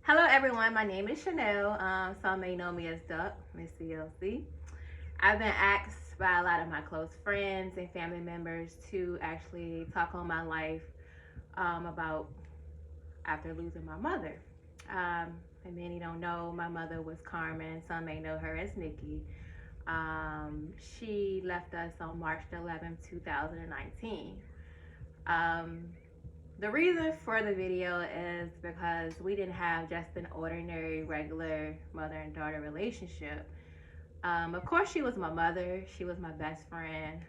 Hello everyone, my name is Chanel. Some may know me as Duck, Miss CLC. I've been asked by a lot of my close friends and family members to actually talk on my life about after losing my mother. Um, and many don't know my mother was Carmen. Some may know her as Nikki. She left us on March 11th, 2019. Um, the reason for the video is because we didn't have just an ordinary, regular mother and daughter relationship. Of course, she was my mother. She was my best friend.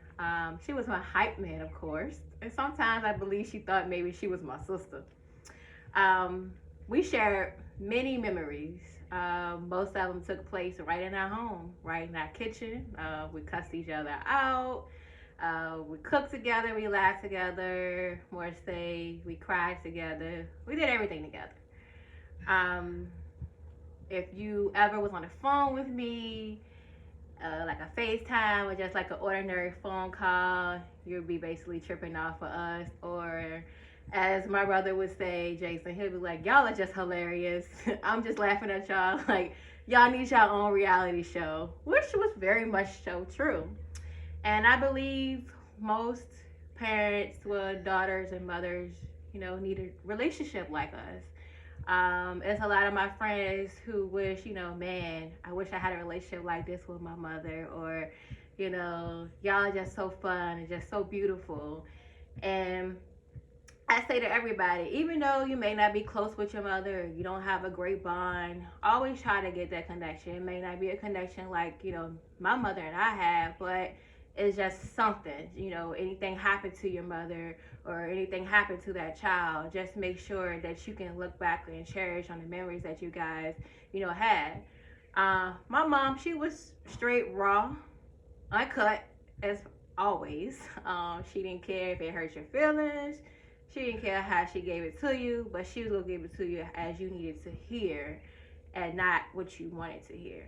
She was my hype man, of course. And sometimes I believe she thought maybe she was my sister. Um, we shared many memories. Most of them took place right in our home, right in our kitchen. We cussed each other out. We cooked together, we laughed together, more say we cried together. We did everything together. Um, if you ever was on the phone with me, like a FaceTime or just like an ordinary phone call, you'll be basically tripping off of us. Or as my brother would say, Jason, he'll be like, y'all are just hilarious. I'm just laughing at y'all. Like, y'all need your own reality show, which was very much so true. And I believe most parents with daughters and mothers, need a relationship like us. It's a lot of my friends who wish, man, I wish I had a relationship like this with my mother, or, y'all are just so fun and just so beautiful. And I say to everybody, even though you may not be close with your mother, you don't have a great bond, always try to get that connection. It may not be a connection like, my mother and I have, but it's just something. Anything happened to your mother or anything happened to that child, just make sure that you can look back and cherish on the memories that you guys, had. My mom, she was straight raw, uncut, as always. She didn't care if it hurt your feelings. She didn't care how she gave it to you, but she was gonna give it to you as you needed to hear, and not what you wanted to hear.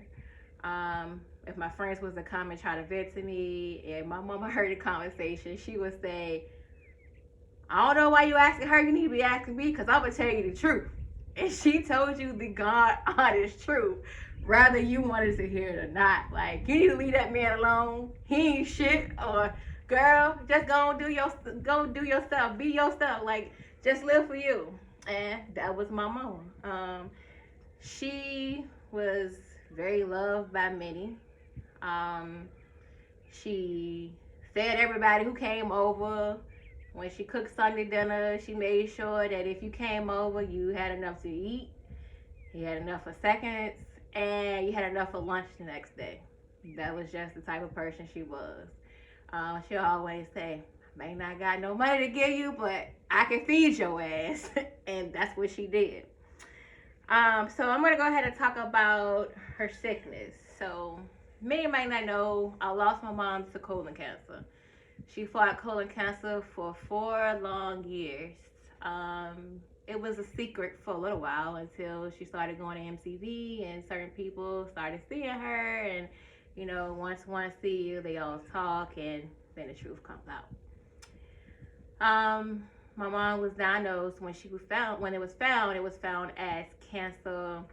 If my friends was to come and try to vent to me, and my mama heard the conversation, she would say, "I don't know why you asking her. You need to be asking me, cause I'm gonna tell you the truth." And she told you the God honest truth, whether you wanted to hear it or not. Like, you need to leave that man alone. He ain't shit. Or, girl, just go do yourself, be yourself. Like, just live for you. And that was my mom. She was very loved by many. Um, she fed everybody who came over. When she cooked Sunday dinner, she made sure that if you came over, you had enough to eat, you had enough for seconds, and you had enough for lunch the next day. That was just the type of person she was. She'll always say, I may not got no money to give you, but I can feed your ass. And that's what she did. So I'm gonna go ahead and talk about her sickness. So many might not know, I lost my mom to colon cancer. She fought colon cancer for 4 long years. It was a secret for a little while until she started going to MTV and certain people started seeing her. And, once one see you, they all talk, and then the truth comes out. My mom was diagnosed when it was found as cancer,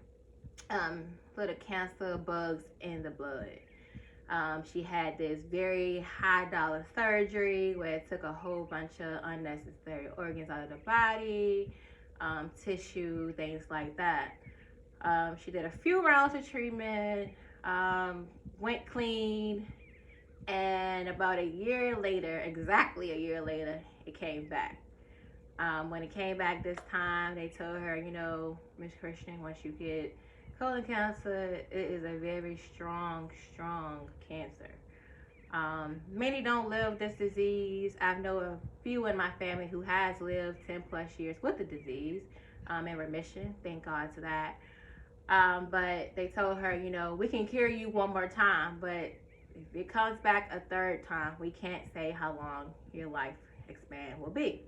little cancer bugs in the blood. She had this very high dollar surgery where it took a whole bunch of unnecessary organs out of the body, tissue, things like that. She did a few rounds of treatment, went clean, and about a year later, exactly a year later, it came back. When it came back this time, they told her, Miss Christian, once you get colon cancer, it is a very strong, strong cancer. Many don't live this disease. I know a few in my family who has lived 10 plus years with the disease, in remission. Thank God to that. But they told her, we can cure you one more time, but if it comes back a third time, we can't say how long your life expand will be.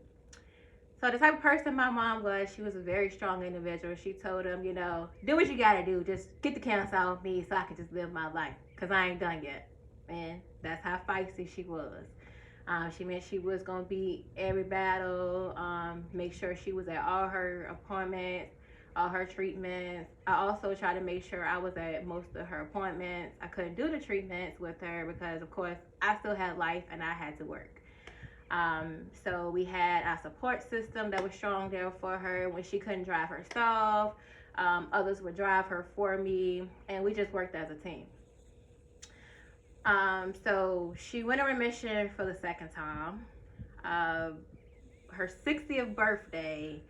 So the type of person my mom was, she was a very strong individual. She told him, do what you gotta do. Just get the cancer out of me so I can just live my life, because I ain't done yet. And that's how feisty she was. She meant she was gonna be every battle, make sure she was at all her appointments, all her treatments. I also try to make sure I was at most of her appointments. I couldn't do the treatments with her because, of course, I still had life and I had to work. So we had a support system that was strong there for her when she couldn't drive herself. Others would drive her for me, and we just worked as a team. So she went in remission for the second time. Her 60th birthday,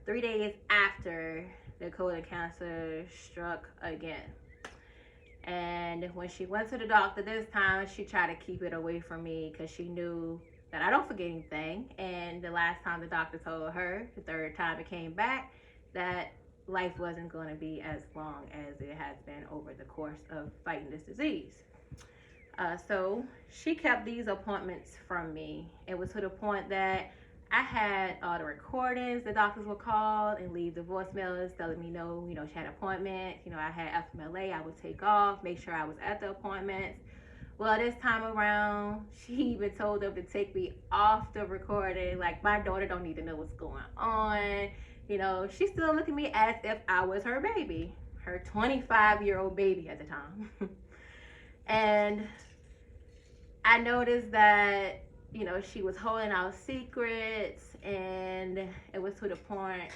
3 days after the colon cancer struck again. And when she went to the doctor this time, she tried to keep it away from me because she knew that I don't forget anything. And the last time the doctor told her, the third time it came back, that life wasn't going to be as long as it has been over the course of fighting this disease. So she kept these appointments from me. It was to the point that I had all the recordings. The doctors would call and leave the voicemails telling me, she had an appointment. I had FMLA. I would take off, make sure I was at the appointments. Well, this time around, she even told them to take me off the recording. Like, my daughter don't need to know what's going on. She still looked at me as if I was her baby, her 25-year-old baby at the time. And I noticed that, she was holding out secrets, and it was to the point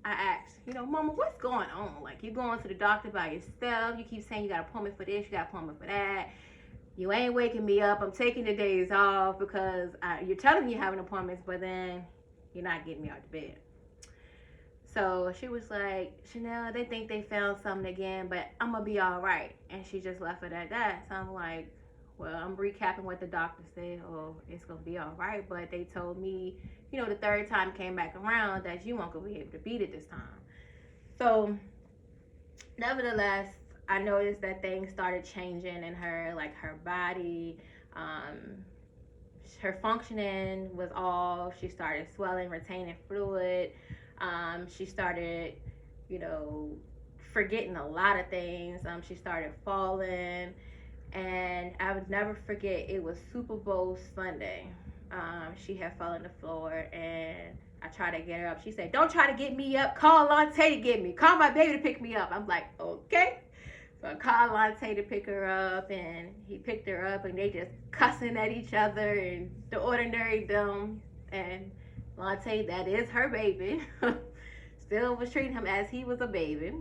I asked, Mama, what's going on? Like, you going to the doctor by yourself? You keep saying you got an appointment for this, you got an appointment for that. You ain't waking me up. I'm taking the days off because you're telling me you're having appointments, but then you're not getting me out of bed. So she was like, Chanel, they think they found something again, but I'm going to be all right. And she just left it at that. So I'm like, well, I'm recapping what the doctor said. Oh, it's going to be all right. But they told me, the third time came back around that you won't be able to beat it this time. So nevertheless, I noticed that things started changing in her, like her body. Her functioning was off. She started swelling, retaining fluid. She started, forgetting a lot of things. She started falling. And I would never forget, it was Super Bowl Sunday. She had fallen on the floor, and I tried to get her up. She said, don't try to get me up. Call Lante to get me. Call my baby to pick me up. I'm like, okay. So I called Lante to pick her up, and he picked her up, and they just cussing at each other, and the ordinary them. And Lante, that is her baby, still was treating him as he was a baby.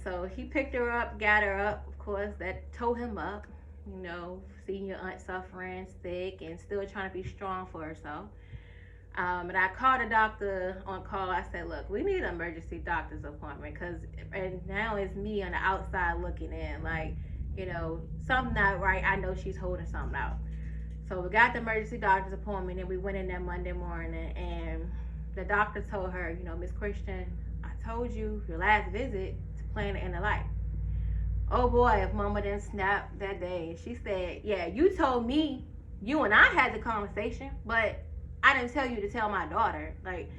So he picked her up, got her up. Of course, that tore him up, seeing your aunt suffering, sick, and still trying to be strong for herself. And I called the doctor on call. I said, look, we need an emergency doctor's appointment and now it's me on the outside looking in. Like, something not right. I know she's holding something out. So we got the emergency doctor's appointment, and we went in there Monday morning, and the doctor told her, Miss Christian, I told you your last visit to plan to end of life. Oh boy, if Mama didn't snap that day. She said, yeah, you told me, you and I had the conversation, but I didn't tell you to tell my daughter. Like,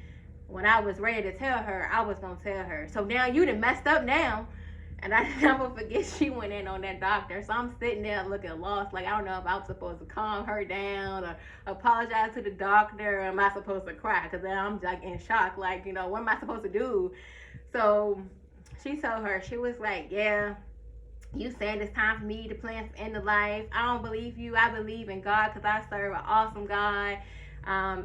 when I was ready to tell her, I was going to tell her. So now you done messed up now. And I never forget she went in on that doctor. So I'm sitting there looking lost. Like, I don't know if I'm supposed to calm her down or apologize to the doctor. Or am I supposed to cry? Because then I'm like in shock. Like, what am I supposed to do? So she told her, she was like, yeah, you saying it's time for me to plan to end of life. I don't believe you. I believe in God because I serve an awesome God.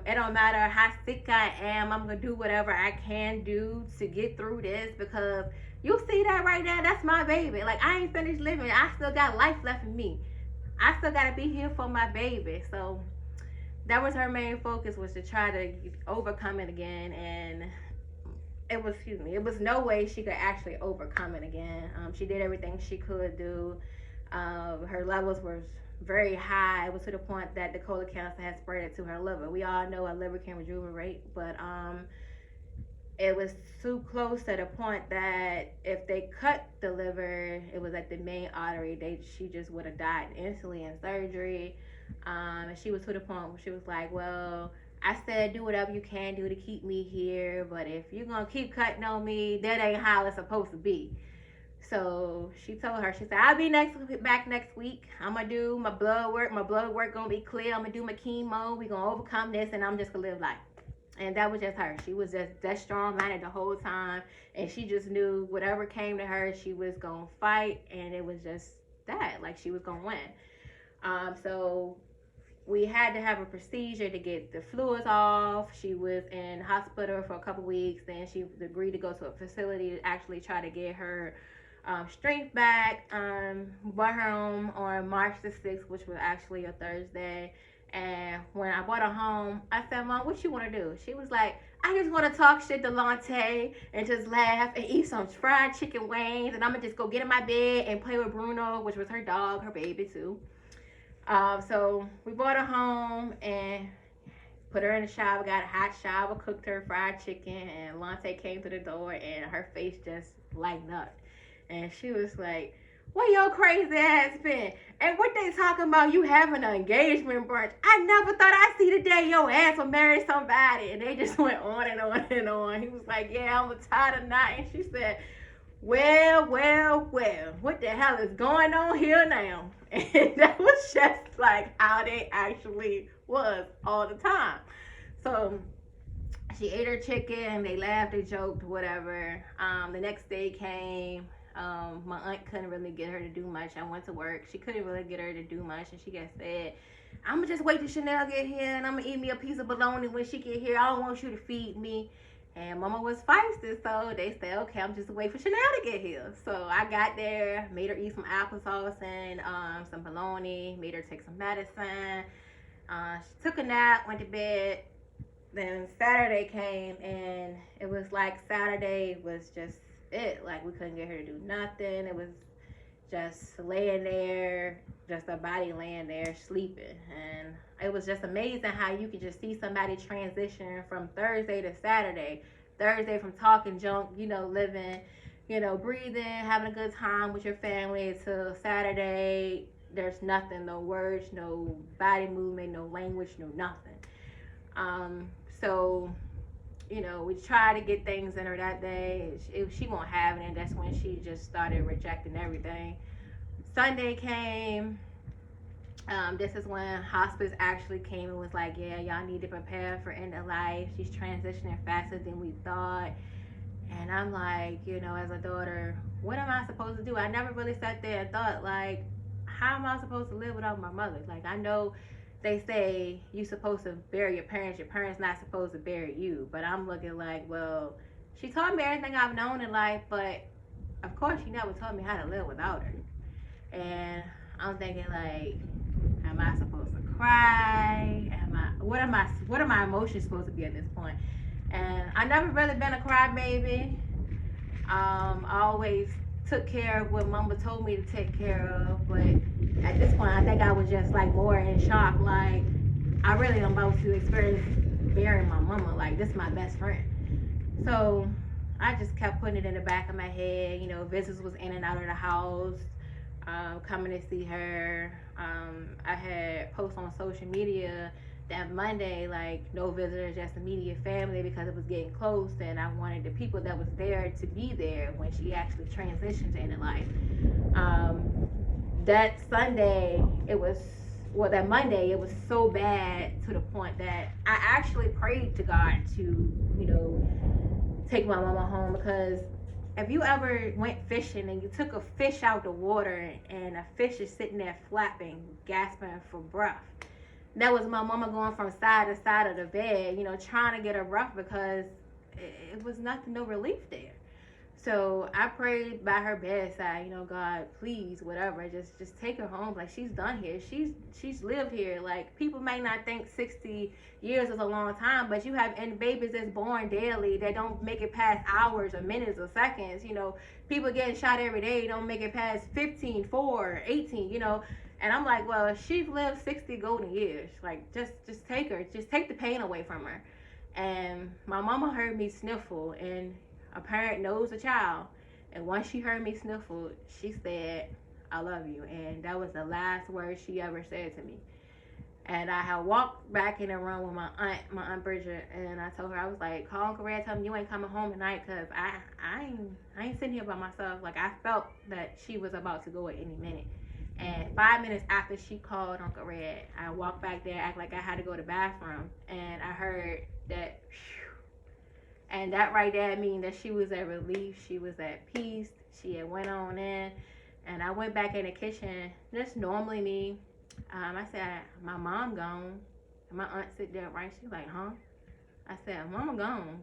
It don't matter how sick I am. I'm going to do whatever I can do to get through this because you see that right now? That's my baby. Like, I ain't finished living. I still got life left in me. I still got to be here for my baby. So that was her main focus, was to try to overcome it again. And it was no way she could actually overcome it again. She did everything she could do. Her levels were very high. It was to the point that the colon cancer had spread it to her liver. We all know a liver can rejuvenate, but it was too close to the point that if they cut the liver, it was at the main artery, she just would have died instantly in surgery. And she was to the point where she was like, well, I said do whatever you can do to keep me here, but if you're gonna keep cutting on me, that ain't how it's supposed to be. So she told her, she said, I'll be back next week. I'm gonna do my blood work. My blood work gonna be clear. I'm gonna do my chemo. We gonna overcome this, and I'm just gonna live life. And that was just her. She was just that strong-minded the whole time, and she just knew whatever came to her, she was gonna fight, and it was just that, like, she was gonna win. So we had to have a procedure to get the fluids off. She was in hospital for a couple weeks. Then she agreed to go to a facility to actually try to get her strength back. Brought her home on March the 6th, which was actually a Thursday. And when I brought her home, I said, Mom, what you want to do? She was like, I just want to talk shit to Lante and just laugh and eat some fried chicken wings. And I'm going to just go get in my bed and play with Bruno, which was her dog, her baby too. So we brought her home and put her in the shower, got a hot shower, cooked her fried chicken, and Lante came to the door and her face just lightened up. And she was like, where your crazy ass been? And what they talking about you having an engagement brunch? I never thought I'd see the day your ass would marry somebody. And they just went on and on and on. He was like, yeah, I'm tired of not. And she said, well, what the hell is going on here now? And that was just like how they actually was all the time. So she ate her chicken, they laughed, they joked, whatever. The next day came. My aunt couldn't really get her to do much. I went to work. She couldn't really get her to do much, and she got said, I'm gonna just wait till Chanel get here, and I'm gonna eat me a piece of bologna when she get here. I don't want you to feed me. And Mama was feisty, so they said, okay, I'm just waiting for Chanel to get here. So I got there, made her eat some applesauce and some bologna, made her take some medicine. She took a nap, went to bed. Then Saturday came, and it was like Saturday was just it. Like, we couldn't get her to do nothing. It was just laying there, just her body laying there sleeping. And it was just amazing how you could just see somebody transition from Thursday to Saturday. Thursday from talking junk, living, breathing, having a good time with your family, to Saturday, there's nothing, no words, no body movement, no language, no nothing. So, we tried to get things in her that day. She won't have it, and that's when she just started rejecting everything. Sunday came. This is when hospice actually came and was like, yeah, y'all need to prepare for end of life. She's transitioning faster than we thought. And I'm like, as a daughter, what am I supposed to do? I never really sat there and thought, like, how am I supposed to live without my mother? Like, I know they say you're supposed to bury your parents not supposed to bury you. But I'm looking like, well, she taught me everything I've known in life, but of course she never taught me how to live without her. And I'm thinking, like, am I supposed to cry? What are my emotions supposed to be at this point? And I never really been a crybaby. I always took care of what Mama told me to take care of, but at this point I think I was just like more in shock. Like, I really am about to experience burying my mama. Like, this is my best friend. So I just kept putting it in the back of my head. Visitors was in and out of the house, coming to see her. I had posts on social media that Monday, like, no visitors, just immediate family, because it was getting close, and I wanted the people that was there to be there when she actually transitioned to end of life. That Sunday, that Monday, it was so bad to the point that I actually prayed to God to, take my mama home, because if you ever went fishing and you took a fish out the water and a fish is sitting there flapping, gasping for breath, that was my mama going from side to side of the bed, trying to get her breath, because it was nothing, no relief there. So I prayed by her bedside, God, please, whatever, just take her home. Like, she's done here. She's lived here. Like, people may not think 60 years is a long time, but you have babies that's born daily that don't make it past hours or minutes or seconds. People getting shot every day don't make it past 15, 4, 18, And I'm like, well, she's lived 60 golden years. Like, just take her. Just take the pain away from her. And my mama heard me sniffle, and a parent knows a child. And once she heard me sniffle, she said, I love you. And that was the last word she ever said to me. And I had walked back in the room with my aunt Bridget, and I told her, I was like, call Uncle Red, tell him you ain't coming home tonight, because I ain't sitting here by myself. Like, I felt that she was about to go at any minute. And 5 minutes after she called Uncle Red, I walked back there, act like I had to go to the bathroom, and I heard that, and that right there mean that she was at relief. She was at peace. She had went on in, and I went back in the kitchen, just normally me. I said, my mom gone. And my aunt sit there, right? She was like, huh? I said, mama gone.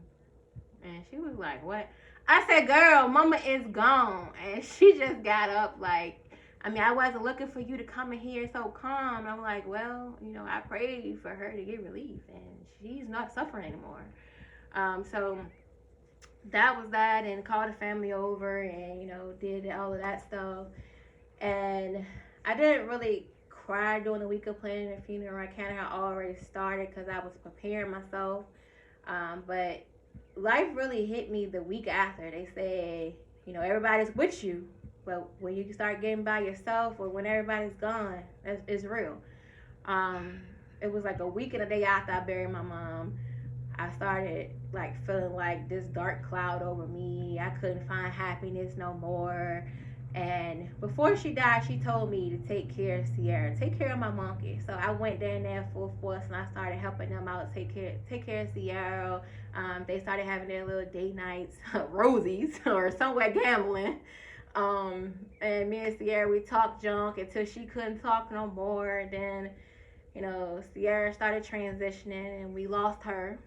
And she was like, what? I said, girl, mama is gone. And she just got up like, I mean, I wasn't looking for you to come in here so calm. And I'm like, well, you know, I prayed for her to get relief, and she's not suffering anymore. So that was that, and called the family over, and you know, did all of that stuff. And I didn't really cry during the week of planning the funeral. I kind of had already started because I was preparing myself. But life really hit me the week after. They said, you know, everybody's with you, but when you start getting by yourself or when everybody's gone, it's real. It was like a week and a day after I buried my mom. I started like feeling like this dark cloud over me. I couldn't find happiness no more. And before she died, she told me to take care of Sierra, take care of my monkey. So I went down there full force, and I started helping them out, take care of Sierra. They started having their little date nights, Rosie's, or somewhere gambling. And me and Sierra, we talked junk until she couldn't talk no more. And then, you know, Sierra started transitioning, and we lost her.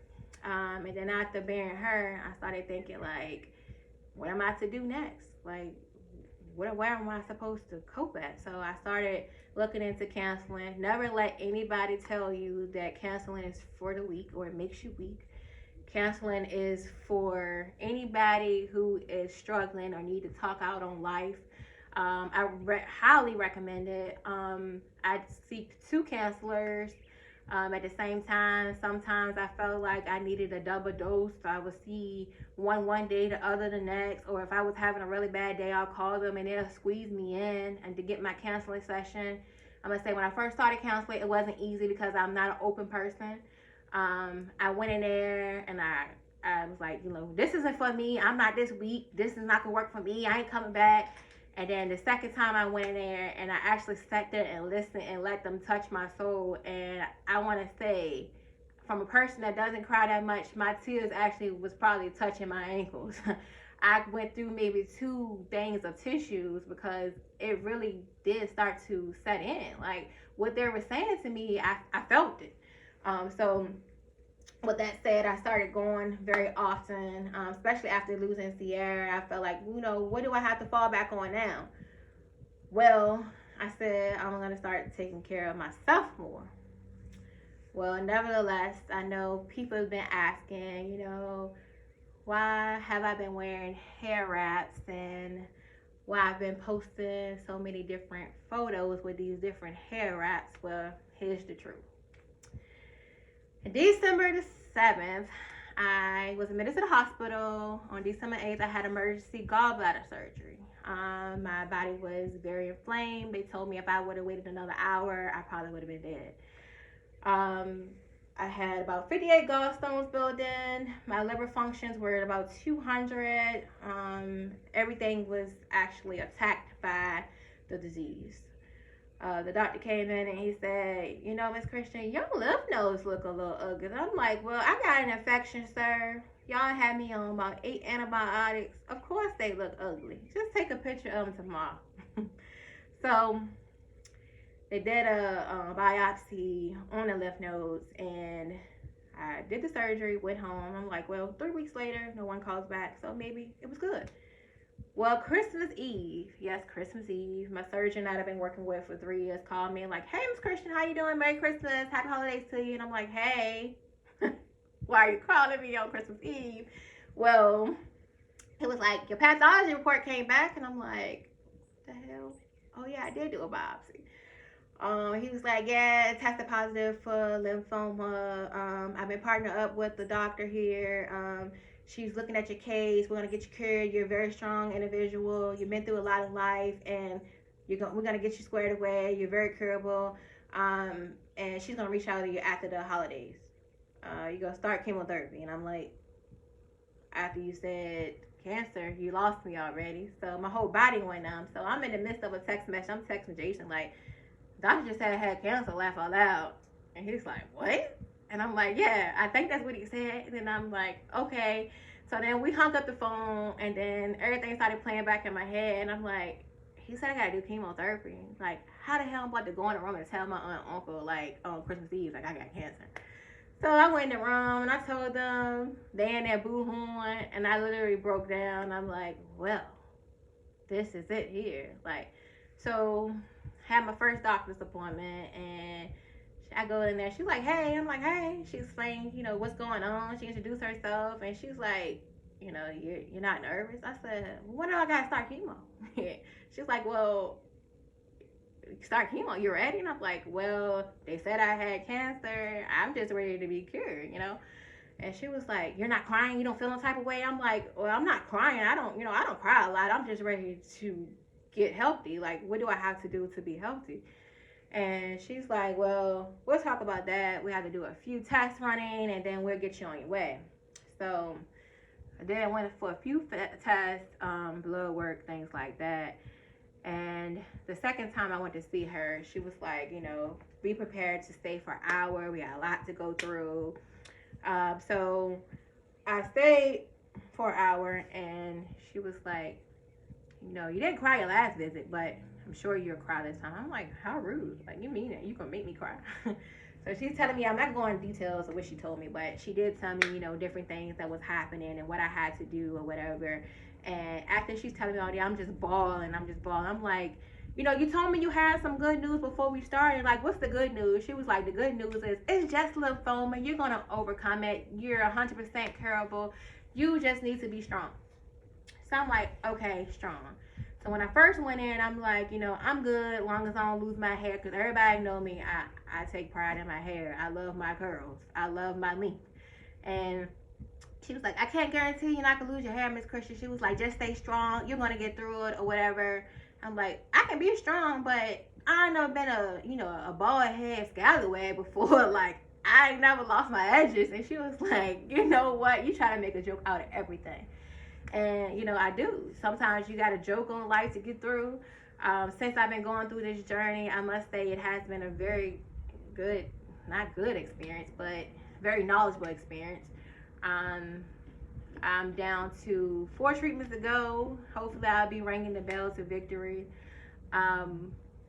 And then after burying her, I started thinking, like, what am I to do next? Like, where am I supposed to cope at? So I started looking into counseling. Never let anybody tell you that counseling is for the weak or it makes you weak. Counseling is for anybody who is struggling or need to talk out on life. I highly recommend it. I seek 2 counselors. At the same time, sometimes I felt like I needed a double dose. So I would see one day, the other the next. Or if I was having a really bad day, I'll call them and they'll squeeze me in and to get my counseling session. I'm going to say when I first started counseling, it wasn't easy because I'm not an open person. I went in there and I was like, you know, this isn't for me. I'm not this weak. This is not going to work for me. I ain't coming back. And then the second time I went in there and I actually sat there and listened and let them touch my soul. And I want to say, from a person that doesn't cry that much, my tears actually was probably touching my ankles. I went through maybe 2 things of tissues because it really did start to set in. Like what they were saying to me, I felt it. So with that said, I started going very often, especially after losing Sierra. I felt like, you know, what do I have to fall back on now? Well, I said I'm going to start taking care of myself more. Well, nevertheless, I know people have been asking, you know, why have I been wearing hair wraps and why I've been posting so many different photos with these different hair wraps. Well, here's the truth. December the 7th, I was admitted to the hospital. On December 8th, I had emergency gallbladder surgery. My body was very inflamed. They told me if I would have waited another hour, I probably would have been dead. I had about 58 gallstones built in. My liver functions were at about 200. Everything was actually attacked by the disease. The doctor came in and he said, you know, Miss Christian, your lymph nodes look a little ugly. And I'm like, well, I got an infection, sir. Y'all had me on about 8 antibiotics. Of course they look ugly. Just take a picture of them tomorrow. So they did a biopsy on the lymph nodes, and I did the surgery, went home. I'm like, well, 3 weeks later, no one calls back, so maybe it was good. Well, Christmas Eve, yes, Christmas Eve, my surgeon that I've been working with for 3 years called me and like, hey, Miss Christian, how you doing? Merry Christmas, happy holidays to you. And I'm like, hey, why are you calling me on Christmas Eve? Well, it was like, your pathology report came back, and I'm like, what the hell? Oh yeah, I did do a biopsy. He was like, yeah, it tested positive for lymphoma. I've been partnered up with the doctor here. She's looking at your case. We're gonna get you cured. You're a very strong individual. You've been through a lot in life, and we're gonna get you squared away. You're very curable. And she's gonna reach out to you after the holidays. You're gonna start chemotherapy. And I'm like, after you said cancer, you lost me already. So my whole body went numb. So I'm in the midst of a text message. I'm texting Jason like, doctor just had cancer, laugh out loud. And he's like, what? And I'm like, yeah, I think that's what he said. And then I'm like, okay. So then we hung up the phone, and then everything started playing back in my head. And I'm like, he said I gotta do chemotherapy. Like, how the hell I'm about to go in the room and tell my aunt and uncle, like, on Christmas Eve, like, I got cancer? So I went in the room and I told them, they in there boo-hooing, and I literally broke down. I'm like, well, this is it here. Like, so had my first doctor's appointment, and I go in there. She's like, hey. I'm like, hey. She explained, what's going on. She introduced herself, and she's like, you're not nervous? I said, well, when do I got to start chemo? She's like, well, start chemo. You ready? And I'm like, well, they said I had cancer. I'm just ready to be cured. And she was like, you're not crying? You don't feel no type of way? I'm like, well, I'm not crying. I don't cry a lot. I'm just ready to get healthy. Like, what do I have to do to be healthy? And she's like, well, we'll talk about that. We have to do a few tests running, and then we'll get you on your way. So then I went for a few tests, blood work, things like that. And the second time I went to see her, she was like, be prepared to stay for an hour. We got a lot to go through. So I stayed for an hour, and she was like, you didn't cry your last visit, but I'm sure you'll cry this time. I'm like, how rude. Like, you mean it? You gonna make me cry? So she's telling me, I'm not going into details of what she told me, but she did tell me, different things that was happening and what I had to do or whatever. And after she's telling me all that, I'm just bawling. I'm like, you told me you had some good news before we started. Like, what's the good news? She was like, the good news is it's just lymphoma. You're going to overcome it. You're 100% curable. You just need to be strong. So I'm like, okay, strong. So when I first went in, I'm like, I'm good as long as I don't lose my hair, because everybody know me. I take pride in my hair. I love my curls. I love my length. And she was like, I can't guarantee you're not going to lose your hair, Miss Christian. She was like, just stay strong. You're going to get through it or whatever. I'm like, I can be strong, but I ain't never been a bald head scallywag before. Like, I ain't never lost my edges. And she was like, you know what? You try to make a joke out of everything. And, I do. Sometimes you got to joke on life to get through. Since I've been going through this journey, I must say it has been a very good, not good experience, but very knowledgeable experience. I'm down to 4 treatments to go. Hopefully I'll be ringing the bell to victory.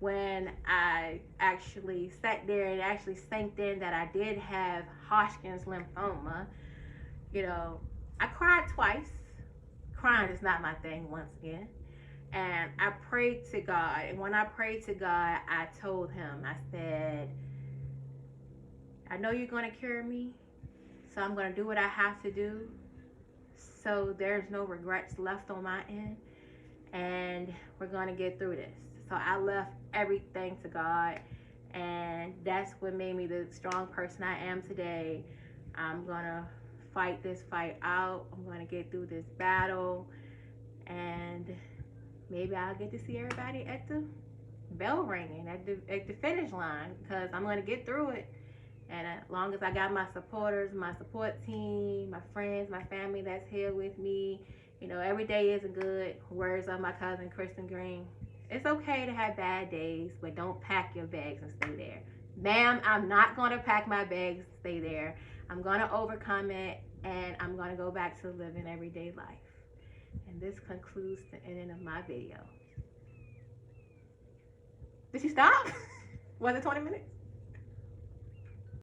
When I actually sat there and actually sank in that I did have Hodgkin's lymphoma, I cried twice. Crying is not my thing, once again. And I prayed to God. And when I prayed to God, I told him, I said, I know you're going to cure me, so I'm going to do what I have to do, so there's no regrets left on my end, and we're going to get through this. So I left everything to God, and that's what made me the strong person I am today. I'm going to fight this fight out. I'm going to get through this battle, and maybe I'll get to see everybody at the bell ringing, at the finish line, because I'm going to get through it. And as long as I got my supporters, my support team, my friends, my family that's here with me, every day isn't good. Words of my cousin, Kristen Green. It's okay to have bad days, but don't pack your bags and stay there. Ma'am, I'm not going to pack my bags and stay there. I'm going to overcome it, and I'm going to go back to living everyday life. And this concludes the ending of my video. Did you stop? Was it 20 minutes?